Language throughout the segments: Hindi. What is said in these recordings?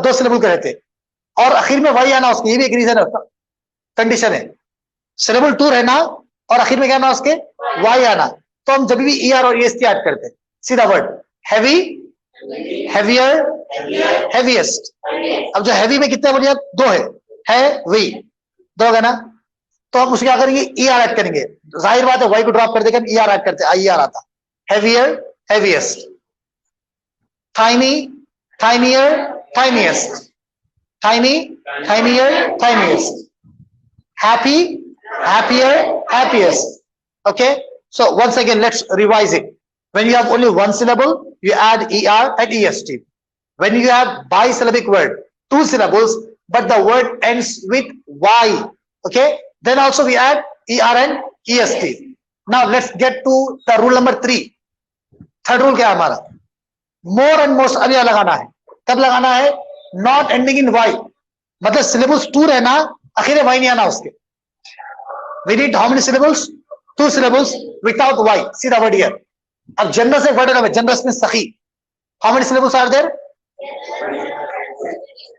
दो सिलेबल के रहते, और आखिर में वाई आना उसके, ये भी एक रीजन है, कंडीशन है। सिलेबल 2 रहना और आखिर में क्या आना उसके, वाई आना। तो हम जब भी ई आर और EST ऐड करते हैं, सीधा वर्ड हैवी, हैवियर, हैवीएस्ट। अब जो हैवी में कितने बढ़िया, 2 है वी, 2 होगा ना, तो हम उसके क्या करेंगे, ई आर ऐड करेंगे। जाहिर बात है वाई को ड्रॉप कर देकर ई आर ऐड करते, आई आर आता, heavier, heaviest. Tiny, tinier, tiniest, tiny, tinier, tiniest. Happy, happier, happiest. Okay, so once again let's revise it. When you have only one syllable, you add ER and EST. When you have bisyllabic word, 2 syllables, but the word ends with Y, okay, then also we add ER and EST. Now let's get to the rule number 3. Third rule क्या है हमारा, more and most अब यह लगाना है। कब लगाना है, not ending in Y, मतलब syllables 2 रहना, आखिर Y नहीं आना उसके। We need how many syllables? 2 syllables without Y. See the word here. अब generous एक word है, generous means सखी. How many syllables are there?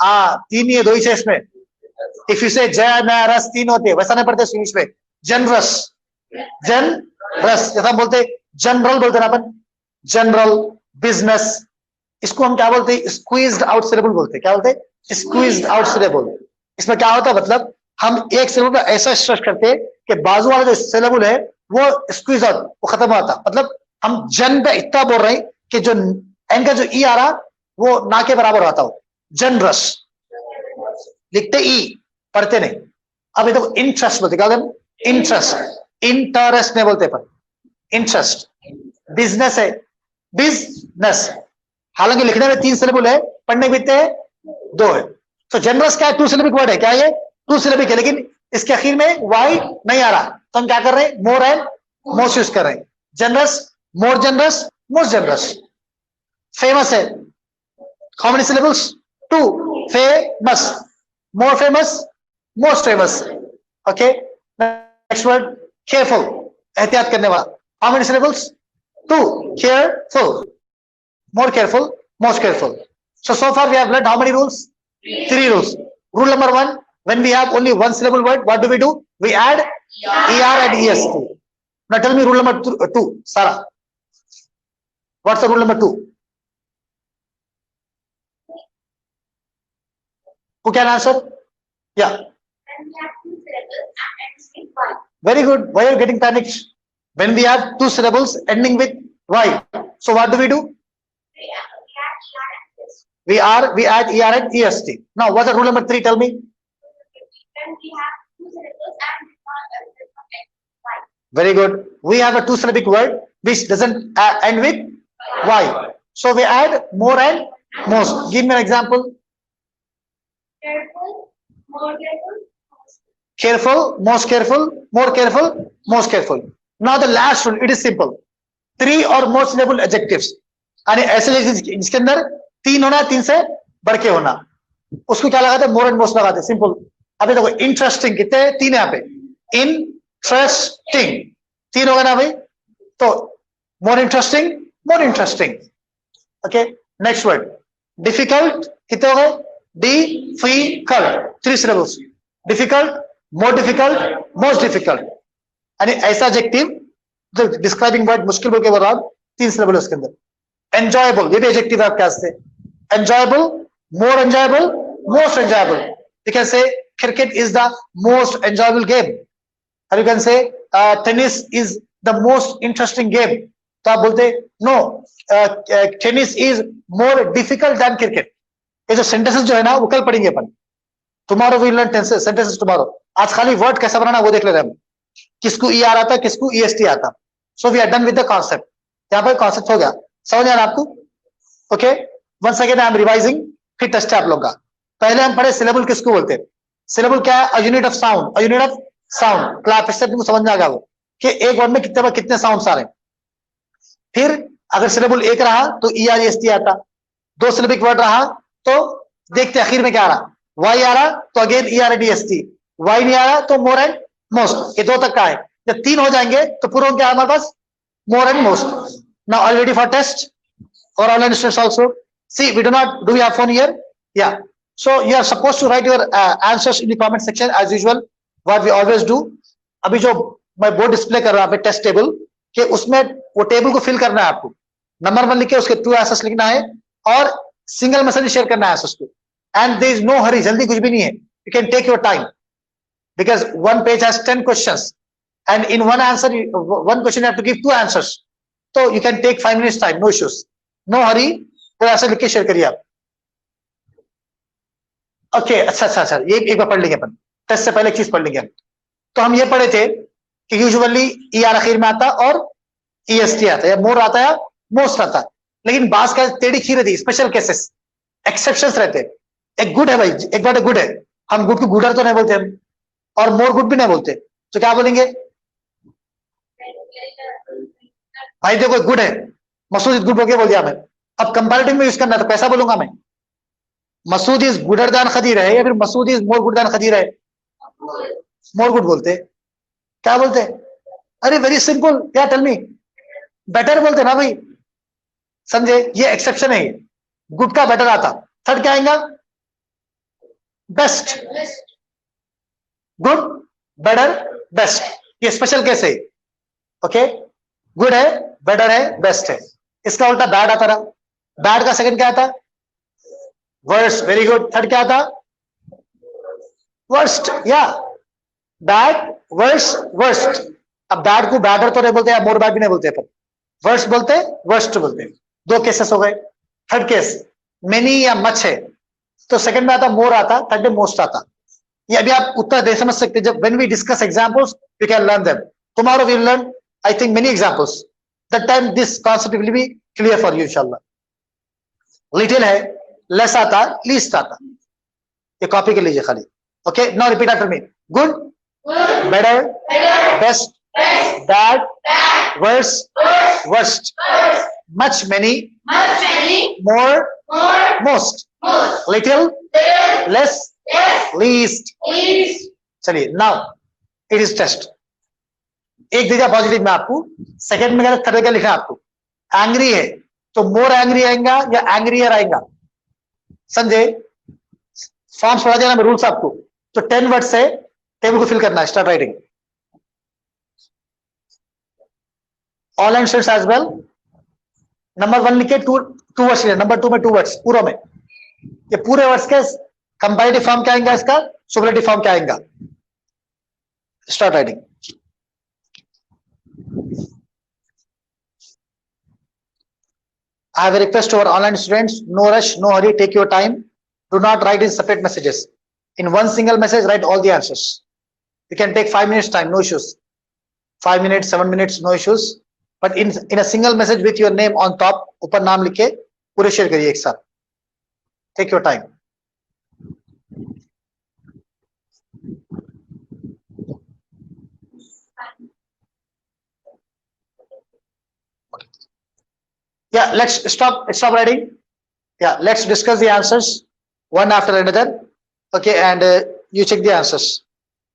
3 ही है, 2 ही है इसमें। If you say generous, 3 होते हैं, वैसा नहीं पढ़ते इंग्लिश में। Generous, generous, जैसा हम बोलते जनरल बोलते ना अपन, जनरल, बिजनेस, इसको हम क्या बोलते हैं, स्क्वीज्ड आउट सिलेबल बोलते हैं। क्या बोलते हैं, स्क्वीज्ड आउट सिलेबल। इसमें क्या होता है, मतलब हम एक सिलेबल को ऐसा स्ट्रेच करते हैं कि बाजू वाला जो सिलेबल है वो स्क्वीज आउट, वो खत्म होता। मतलब हम जन पे इतना बोल रहे हैं कि जो एन का जो ई आ रहा वो ना के बराबर होता हो। जनरस लिखते ई, पढ़ते नहीं। अब ये तो इंटरेस्ट बोलते, क्या बोलते, इंटरेस्ट, इंटरेस्ट नहीं बोलते पर इंटरेस्ट। बिजनेस है, बिजनेस, हालांकि लिखने में 3 सिलेबल है, पढ़ने में कितने 2 है। तो जनरस क्या है, 2 सिलेबिक वर्ड है, क्या ये 2 सिलेबिक है, लेकिन इसके आखिर में वाई नहीं आ रहा, तो हम क्या कर रहे हैं, मोर एंड मोस्ट यूज कर रहे हैं। जनरस, मोर जनरस, मोस्ट जनरस। फेमस है, how many syllables, 2। Famous, more famous, most famous. Okay, next word careful, एहतियात करने वाला, how many syllables, 2। Careful, more careful, most careful. So far we have learned how many rules, 3 rules. Rule number 1, when we have only one syllable word, what do? We add ER and EST. Now tell me rule number 2, Sarah. What's the rule number 2? Who can answer? Yeah. Very good. Why are you getting panicked? When we have 2 syllables ending with Y, so what do? We add ER and EST. Now, what's the rule number 3? Tell me. Very good. We have a 2 syllabic word which doesn't end with Y. So we add more and most. Give me an example. Careful, more careful, Careful, most careful, more careful, most careful. Now the last rule, it is simple. 3 or more syllable adjectives. यानी ऐसे जिसके अंदर 3 होना, 3 से बढ़ के होना, उसको क्या लगाते हैं, मोर एंड मोस्ट लगाते हैं। सिंपल। अभी देखो इंटरेस्टिंग कितने, 3 यहाँ पे, इंटरेस्टिंग 3 होगा ना भाई, तो more interesting, more interesting. Okay, next word difficult, कितने हो गए, difficult, 3 syllables, difficult, more difficult, most difficult. यानी ऐसा एडजेक्टिव जो डिस्क्राइबिंग वर्ड मुश्किल बोल के बोल रहा हूं, 3 सिलेबल उसके अंदर। एंजॉयबल, ये भी एडजेक्टिव है आपके पास से, enjoyable, more enjoyable, most enjoyable. You can say cricket is the most enjoyable game, और you can say tennis is the most interesting game. तो आप बोलते no, tennis is more difficult than cricket. ये जो सेंटेंसेस जो है ना वो कल पढ़ेंगे अपन, tomorrow we learn tenses, sentences tomorrow. आज खाली वर्ड कैसा बनाना वो देख ले रहे हैं हम, किसको ई आ रहा था, किसको EST आता। So we are done with the concept. यहाँ पर कॉन्सेप्ट हो गया, समझ आ रहा आपको? Okay, once again I am revising, फिर टेस्ट है आप लोग का। पहले हम पढ़े सिलेबल किसको बोलते हैं। सिलेबल क्या है, a unit of sound, a unit of sound. Class से तुमको समझ में आ गया वो कि एक वर्ड में कितने साउंड्स आ रहे हैं। फिर अगर सिलेबल 1 रहा तो ER EST आता, 2 सिलेबिक वर्ड रहा तो देखते आखिर में क्या आ रहा, Y आ रहा तो again ER and EST, Y नहीं आ रहा तो मोर एंड मोस्ट। ये 2 तक का है। जब 3 हो जाएंगे तो पूरा क्या है हमारे पास, more and most. Now are you ready for test? Or online students also? See, we have phone here. Yeah. So you are supposed to write your answers in the comment section as usual, what we always do. अभी जो मैं बोर्ड डिस्प्ले कर रहा हूँ टेस्ट टेबल के, उसमें वो टेबल को फिल करना है आपको, नंबर 1 लिख के उसके 2 आंसर्स लिखना है और सिंगल मैसेज शेयर करना है आंसर्स को. And there is no hurry, जल्दी कुछ भी नहीं है. You can take your time because one page has 10 questions and in one answer, one question you have to give 2 answers. So you can take 5 minutes time, no issues, no hurry. कोई आंसर लिख के शेयर करिए आप. ओके, अच्छा, ये एक बार पढ़ लेंगे अपन. टेस्ट से पहले एक चीज पढ़ लेंगे हम. तो हम ये पढ़े थे कि यूजुअली ER आखिर में आता और EST आता, या मोर आता या मोस्ट आता. लेकिन बास का टेढ़ी खीर रहती, स्पेशल केसेस, एक्सेप्शंस रहते. एक गुड है भाई, एक बार गुड है, हम गुड को गुडर तो नहीं बोलते हम, और मोर गुड भी नहीं बोलते. तो क्या बोलेंगे भाई? देखो गुड है, मसूद इज गुड हो गया बोल दिया मैं. अब कंपैरेटिव में यूज करना है तो कैसा बोलूंगा मैं? मसूद इज गुडर दान खदीर है या फिर मसूद इज मोर गुड दान खदीर है? मोर गुड बोलते. क्या बोलते? अरे वेरी सिंपल, क्या टेल मी, बेटर बोलते ना भाई. समझे? ये एक्सेप्शन है. गुड का बेटर आता. थर्ड क्या आएगा? बेस्ट. गुड, बेटर, बेस्ट, ये स्पेशल केस है. ओके, गुड है, बेटर है, बेस्ट है. इसका उल्टा बैड आता रहा. बैड का सेकंड क्या आता? वर्स्ट. Very good. थर्ड क्या आता? वर्स्ट. या बैड, वर्स्ट, वर्स्ट. अब बैड को बैडर तो नहीं बोलते, या मोर बैड भी नहीं बोलते अपन, वर्स्ट बोलते, वर्स्ट बोलते. 2 केसेस हो गए. थर्ड केस मेनी या मच है, तो सेकंड में आता मोर आता, थर्ड में मोस्ट आता. ये अभी आप उत्तर दे समझ सकते. जब when we discuss examples you can learn them. Tomorrow we will learn I think many examples. That time this concept will be clear for you inshallah. Little है, less आता, least आता. ये कॉपी कर लीजिए खाली. Okay, now repeat after me. Good, better, best, bad, worse, worst, much, many, more, most, little, less, least. चलिए, नाउ इट इज टेस्ट. एक दीजिए पॉजिटिव में आपको, सेकंड में थर्ड क्या लिखा है आपको? एंग्री है तो मोर एंग्री आएगा या एंग्रियर आएगा? समझे? फॉर्म्स पढ़ा दिया ना रूल्स आपको. तो 10 वर्ड से टेबल को फिल करना है. Start writing. Online students as well. Number 1 लिखे, 2 वर्ड्स लिखे. नंबर 2 में 2 वर्ड्स पूरा में. ये पूरे वर्ड्स के कंपैरेटिव फॉर्म क्या आएगा, इसका सुपरलेटिव फॉर्म क्या आएगा? Start writing. I have a request to our online students, no rush, no hurry, take your time. Do not write in separate messages. In one single message, write all the answers. You can take 5 minutes time, no issues. 5 minutes, 7 minutes, no issues. But in a single message with your name on top, ऊपर नाम लिखे पूरे शेयर करिए एक साथ. Take your time. Yeah, let's stop writing. Yeah, let's discuss the answers one after another. Okay, and you check the answers.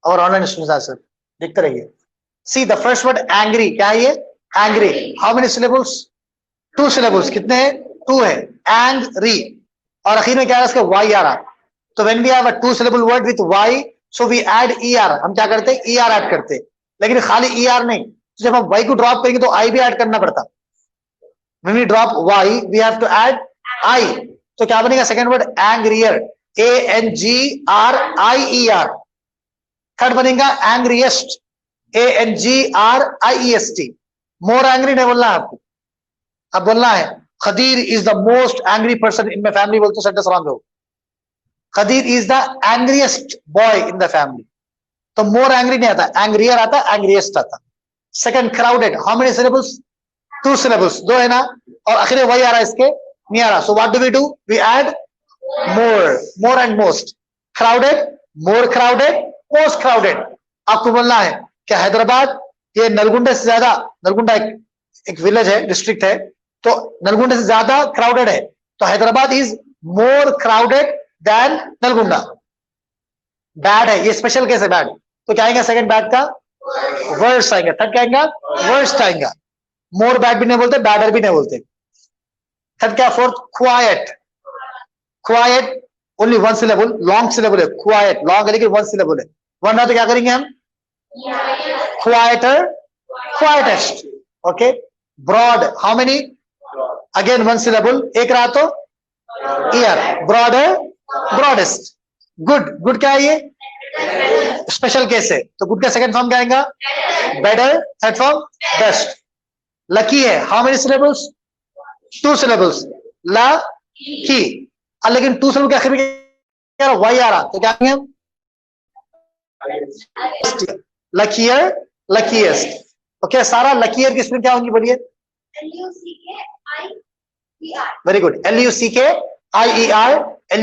Our online students answer. देखते रहिए. See the first word angry. क्या है ये? Angry. How many syllables? 2 syllables. कितने हैं? 2 है. Angry. और आखिर में क्या है? इसका y आ रहा. तो when we have a 2 syllable word with y, so we add er. हम क्या करते हैं? er ऐड करते. लेकिन खाली er नहीं. तो जब हम y को ड्रॉप करेंगे तो i भी ऐड करना पड़ता. When we drop y, we have to add I. तो क्या बनेगा? Second word angrier. ANGRIER. Third बनेगा angriest. ANGRIEST. मोर एंग्री नहीं बोलना है आपको. अब बोलना है Khadir is the most angry person in my family. बोलते सेंटेंस रॉन्ग हो. Khadir is the angriest boy in the family. तो मोर एंग्री नहीं आता, एंग्रियर आता, एंग्रीएस्ट आता. Second crowded. How many syllables? 2 syllables. 2 है ना, और आखिर में वही आ रहा है, इसके नहीं आ रहा. So what do we do? We add more and most. Crowded, more crowded, most crowded. आपको बोलना है कि हैदराबाद ये नलगुंडा से ज्यादा, नलगुंडा एक विलेज है, डिस्ट्रिक्ट है, तो नलगुंडा से ज्यादा क्राउडेड है. तो Hyderabad is more crowded than Nalgonda. Bad है, ये स्पेशल केस है बैड. तो क्या आएगा सेकंड बैड का? वर्स्ट आएगा. थर्ड क्या आएगा? वर्स्ट आएगा. मोर बैड भी नहीं बोलते, बैडर भी नहीं बोलते. थर्ड क्या? Fourth quite. Quite only one syllable, long syllable है, क्वाइट, लॉन्ग है लेकिन वन सिलेबल है। वन रहा तो क्या करेंगे हम? Quieter, quietest. Okay, broad, how many? Again one syllable, एक रहा तो ईयर, ब्रॉडर, ब्रॉडेस्ट। गुड, गुड क्या है ये? स्पेशल केस है, तो गुड का सेकंड फॉर्म क्या आएगा? Better, third form best. Lucky है, how many syllables? Two syllables, lucky. लेकिन टू सिलेबल के आखिर में वाई आ रहा, तो क्या कहेंगे हम? Luckier, luckiest. ओके, सारा लकीयर की स्पेलिंग क्या होंगी बोलिए? Very good, LUCKIER,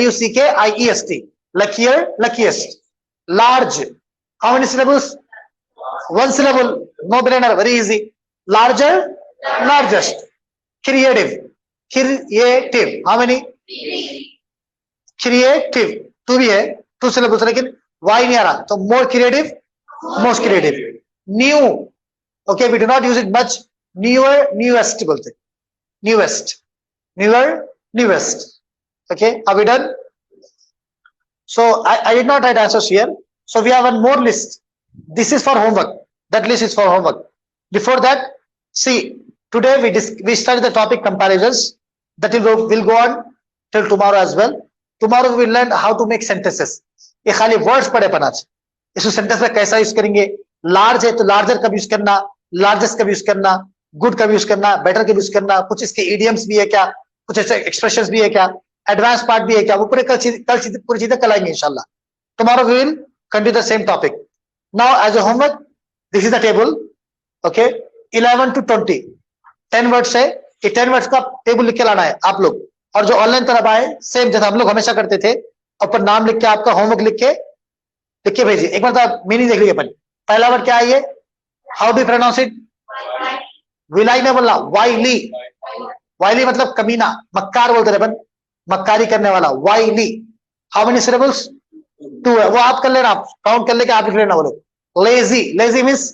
LUCKIEST, luckier, luckiest. Large, how many syllables? One syllable, no brainer, very easy. Larger, largest. Creative, creative, how many? Creative, two भी है, two syllables, लेकिन Y नहीं आ रहा, तो more creative, most creative. New, okay, we do not use it much. Newer, newest बोलते, newest, newer, newest. Okay, are we done? So I did not write answers here. So we have one more list. This is for homework. That list is for homework. Before that, see, today we studied the topic comparisons. That will go on till tomorrow as well. Tomorrow we will learn how to make sentences. ये खाली वर्ड्स पढ़े अपन आज, इस सेंटेंस में कैसा यूज करेंगे? लार्ज है तो लार्जर कब यूज करना, लार्जेस्ट कब यूज करना, गुड कब यूज करना, बेटर कब यूज करना, कुछ इसके इडियम्स भी है क्या, कुछ ऐसे एक्सप्रेशंस भी है क्या, एडवांस पार्ट भी है क्या, वो पूरे कल पूरी चीजें कल आएंगे इंशाल्लाह। Tomorrow we will continue the same topic. Now as a homework, this is the table. Okay, 11 to 20, 10 words है, ये 10 वर्ड्स का टेबल लिख के लाना है आप लोग। और जो ऑनलाइन तरफ आए, सेम जैसा हम लोग हमेशा करते थे, ऊपर नाम लिख के आपका होमवर्क लिख के भेजिए। एक बार तो मीनिंग देख लीजिए अपन। पहला वर्ड क्या है ये? How do pronounce it? विलाई नहीं बोलना, वाइली। वाइली मतलब कमीना, मक्कार बोलते रहे अपन, मक्कारी करने वाला, वाइली। How many syllables? 2 है, वो आप कर लेना, काउंट कर लेके आप लिख लेना। बोलो लेजी, लेजी मीन्स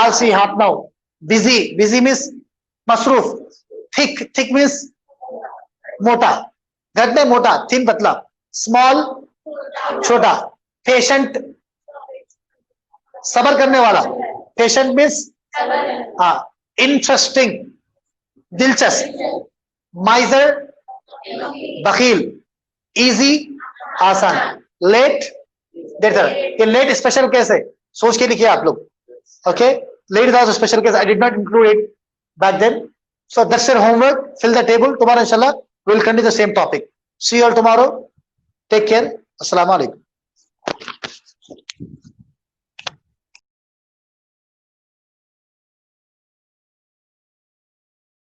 आलसी, हाथ नाउ। बिजी, बिजी मीन्स मसरूफ। थिक, थिक मीन्स मोटा, घटने मोटा, थिन पतला। स्मॉल, छोटा। पेशेंट, सबर करने वाला, पेशेंट मीन्स हाँ। इंटरेस्टिंग, दिलचस्प। माइजर, बखील। इजी, आसान। लेट, देर। ये लेट स्पेशल केस है, सोच के लिखिए आप लोग। Okay, let was a special case, I did not include it back then. So that's your homework. Fill the table. Tomorrow, inshallah, we will continue the same topic. See you all tomorrow. Take care. Assalamu alaikum.